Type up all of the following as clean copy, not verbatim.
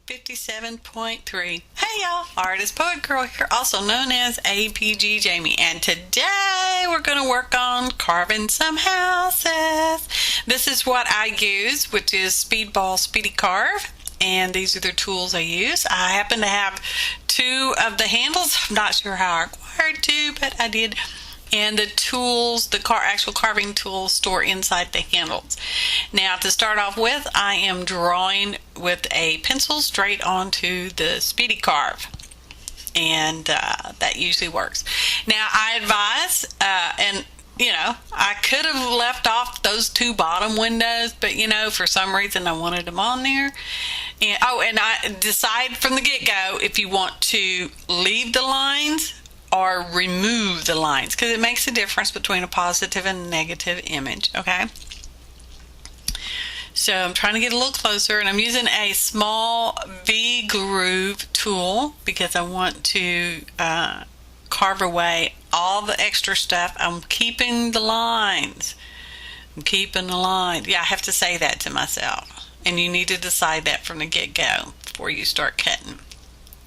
57.3. Hey y'all, Artist Poet Girl here, also known as APG Jamie, and today we're going to work on carving some houses. This is what I use, which is SpeedBall Speedy Carve, and these are the tools I use. I happen to have two of the handles. I'm not sure how I acquired two, but I did. And the tools, the actual carving tools, store inside the handles. Now, to start off with, I am drawing with a pencil straight onto the Speedy Carve, and that usually works. Now, I advise, and I could have left off those two bottom windows, but for some reason I wanted them on there. And I decide from the get-go if you want to leave the lines or remove the lines, because it makes a difference between a positive and negative image. Okay, so I'm trying to get a little closer, and I'm using a small V groove tool because I want to carve away all the extra stuff. I'm keeping the lines. Yeah, I have to say that to myself, and you need to decide that from the get-go before you start cutting.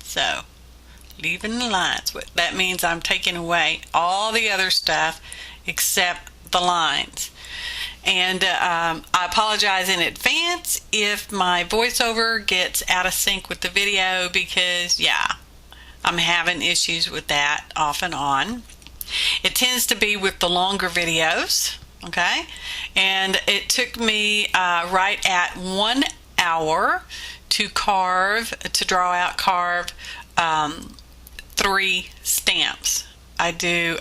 So leaving the lines. That means I'm taking away all the other stuff except the lines. And I apologize in advance if my voiceover gets out of sync with the video, because I'm having issues with that off and on. It tends to be with the longer videos, okay? And it took me right at 1 hour to carve 3 stamps. I do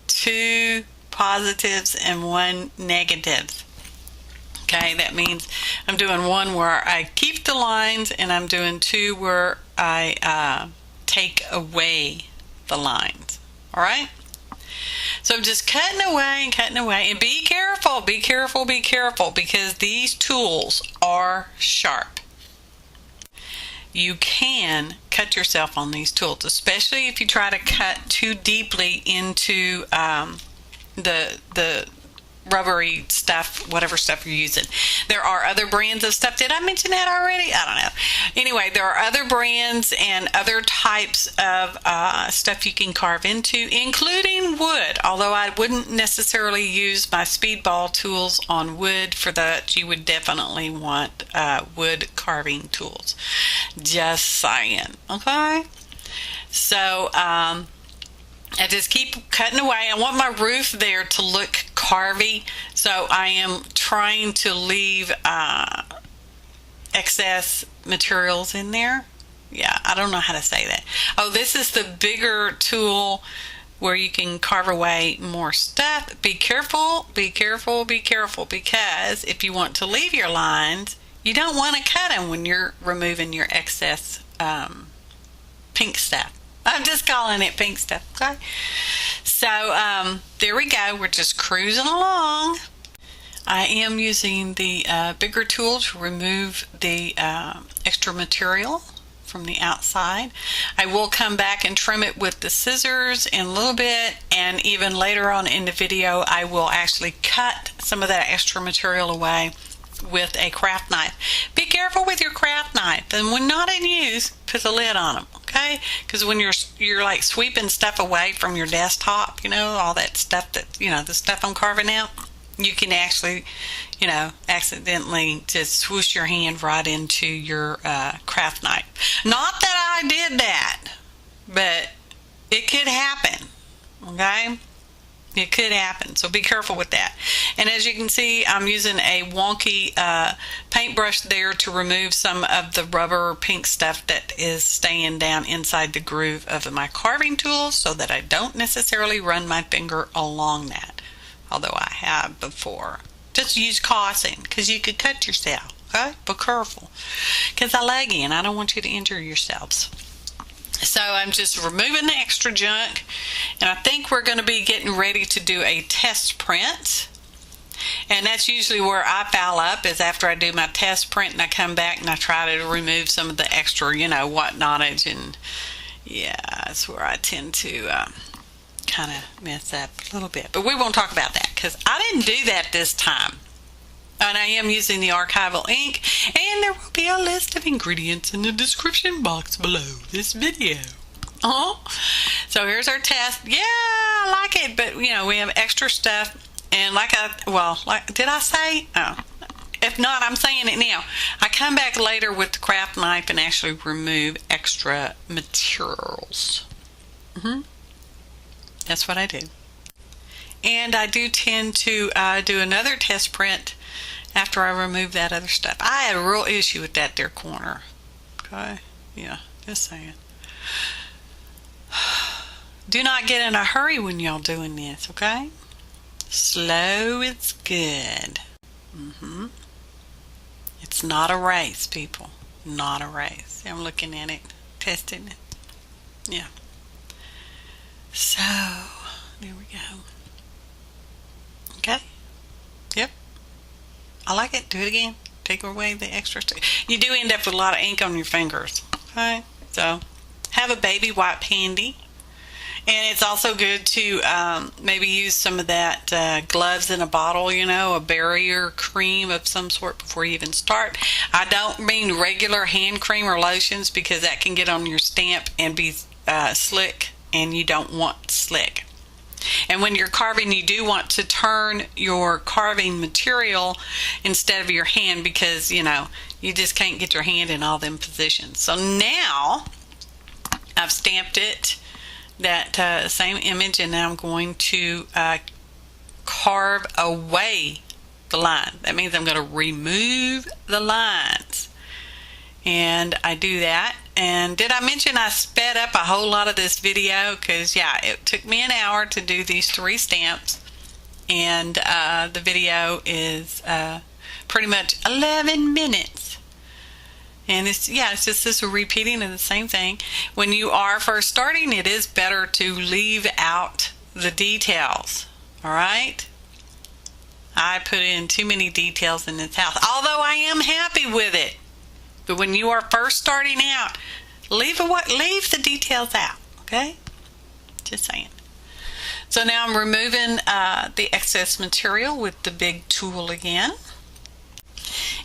2 positives and 1 negative. Okay, that means I'm doing 1 where I keep the lines, and I'm doing 2 where I take away the lines. All right? So I'm just cutting away, and be careful, because these tools are sharp. You can cut yourself on these tools, especially if you try to cut too deeply into the rubbery stuff, whatever stuff you're using. There are other brands of stuff. Did I mention that already? I don't know. Anyway, there are other brands and other types of stuff you can carve into, including wood. Although I wouldn't necessarily use my SpeedBall tools on wood. For that, you would definitely want wood carving tools. Just saying. Okay? So, I just keep cutting away. I want my roof there to look carvy, so I am trying to leave excess materials in there. Yeah, I don't know how to say that. Oh, this is the bigger tool where you can carve away more stuff. Be careful, because if you want to leave your lines, you don't want to cut them when you're removing your excess pink stuff. I'm just calling it pink stuff, okay? So, there we go. We're just cruising along. I am using the bigger tool to remove the extra material from the outside. I will come back and trim it with the scissors in a little bit, and even later on in the video, I will actually cut some of that extra material away with a craft knife. Be careful with your craft knife, and when not in use, put the lid on them, okay? Because when you're like sweeping stuff away from your desktop, all that stuff that the stuff I'm carving out, you can actually accidentally just swoosh your hand right into your craft knife. Not that I did that, but it could happen, okay? It could happen, so be careful with that. And as you can see, I'm using a wonky paintbrush there to remove some of the rubber pink stuff that is staying down inside the groove of my carving tools, so that I don't necessarily run my finger along that, although I have before. Just use caution, because you could cut yourself, okay? Be careful, because I love you and I don't want you to injure yourselves. So I'm just removing the extra junk, and I think we're going to be getting ready to do a test print. And that's usually where I foul up, is after I do my test print and I come back and I try to remove some of the extra, whatnotage, and that's where I tend to kind of mess up a little bit. But we won't talk about that, because I didn't do that this time. And I am using the archival ink, and there will be a list of ingredients in the description box below this video. So here's our test. Yeah, I like it, but we have extra stuff, and did I say? Oh, if not, I'm saying it now. I come back later with the craft knife and actually remove extra materials. That's what I do. And I do tend to do another test print after I remove that other stuff. I had a real issue with that there corner. Okay? Yeah, just saying. Do not get in a hurry when y'all doing this, okay? Slow is good. It's not a race, people. Not a race. I'm looking at it, testing it. Yeah. So, there we go. Okay? Yep. I like it. Do it again. Take away the extra stuff. You do end up with a lot of ink on your fingers. Okay? So, have a baby wipe handy. And it's also good to maybe use some of that gloves in a bottle, a barrier cream of some sort before you even start. I don't mean regular hand cream or lotions, because that can get on your stamp and be slick, and you don't want slick. And when you're carving, you do want to turn your carving material instead of your hand, because you just can't get your hand in all them positions. So now I've stamped it, that same image, and now I'm going to carve away the line. That means I'm going to remove the lines, and I do that. And did I mention I sped up a whole lot of this video? Because it took me an hour to do these 3 stamps, and the video is pretty much 11 minutes. And it's just this repeating of the same thing. When you are first starting, it is better to leave out the details. All right? I put in too many details in this house, although I am happy with it. But when you are first starting out, leave the details out. Okay? Just saying. So now I'm removing the excess material with the big tool again.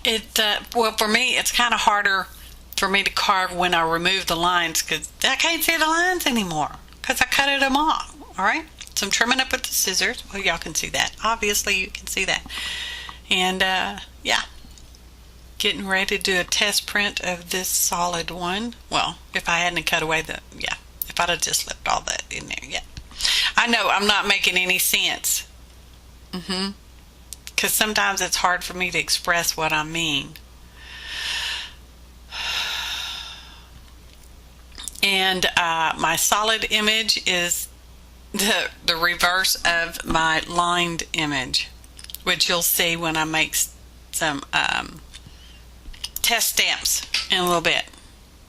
For me, it's kind of harder for me to carve when I remove the lines, because I can't see the lines anymore because I cut them off. All right, so I'm trimming up with the scissors. Well, y'all can see that. Obviously, you can see that. And getting ready to do a test print of this solid one. Well, if I hadn't cut away if I'd have just left all that in there, I know I'm not making any sense. Because sometimes it's hard for me to express what I mean. And my solid image is the reverse of my lined image, which you'll see when I make some test stamps in a little bit.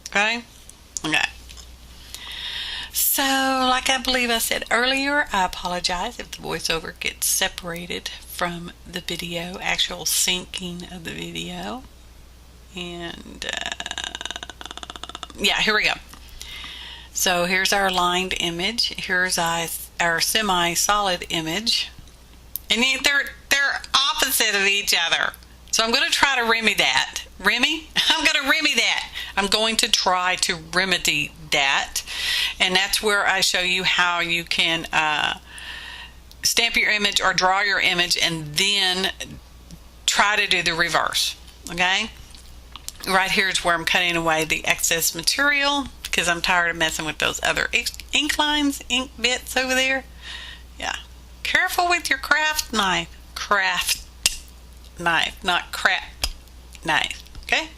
Okay? So, like I believe I said earlier, I apologize if the voiceover gets separated from the video, actual syncing of the video. And here we go. So here's our lined image. Here's our semi-solid image, and they're opposite of each other. So I'm going to try to remedy that. I'm going to try to remedy that, and that's where I show you how you can stamp your image or draw your image and then try to do the reverse. Okay? Right here is where I'm cutting away the excess material, because I'm tired of messing with those other ink bits over there. Careful with your craft knife. Craft knife, not crap knife. Okay?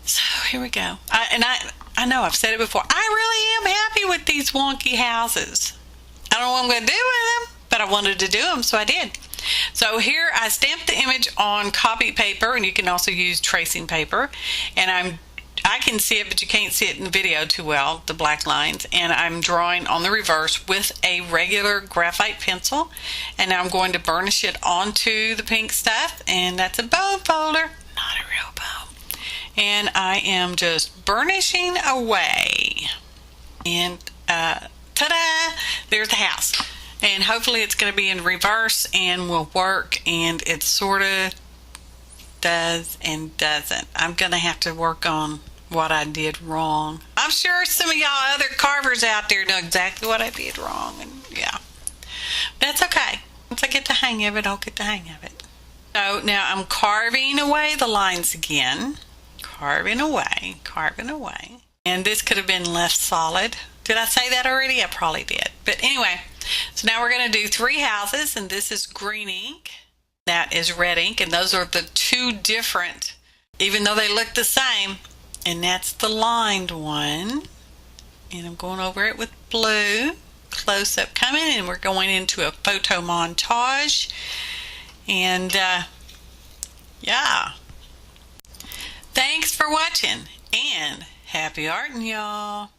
So here we go. I know I've said it before. I really am happy with these wonky houses. I don't know what I'm going to do with them, but I wanted to do them, so I did. So here I stamped the image on copy paper, and you can also use tracing paper. And I can see it, but you can't see it in the video too well, the black lines. And I'm drawing on the reverse with a regular graphite pencil. And now I'm going to burnish it onto the pink stuff. And that's a bone folder, not a real bone. And I am just burnishing away. And ta-da! There's the house. And hopefully it's going to be in reverse and will work. And it's sort of does and doesn't. I'm going to have to work on what I did wrong. I'm sure some of y'all other carvers out there know exactly what I did wrong, and yeah. That's okay. Once I get the hang of it, I'll get the hang of it. So now I'm carving away the lines again. Carving away, carving away. And this could have been left solid. Did I say that already? I probably did. But anyway, so now we're going to do 3 houses, and this is green ink. That is red ink, and those are the 2 different, even though they look the same. And that's the lined one. And I'm going over it with blue. Close up coming, and we're going into a photo montage. And yeah. Thanks for watching, and happy arting, y'all.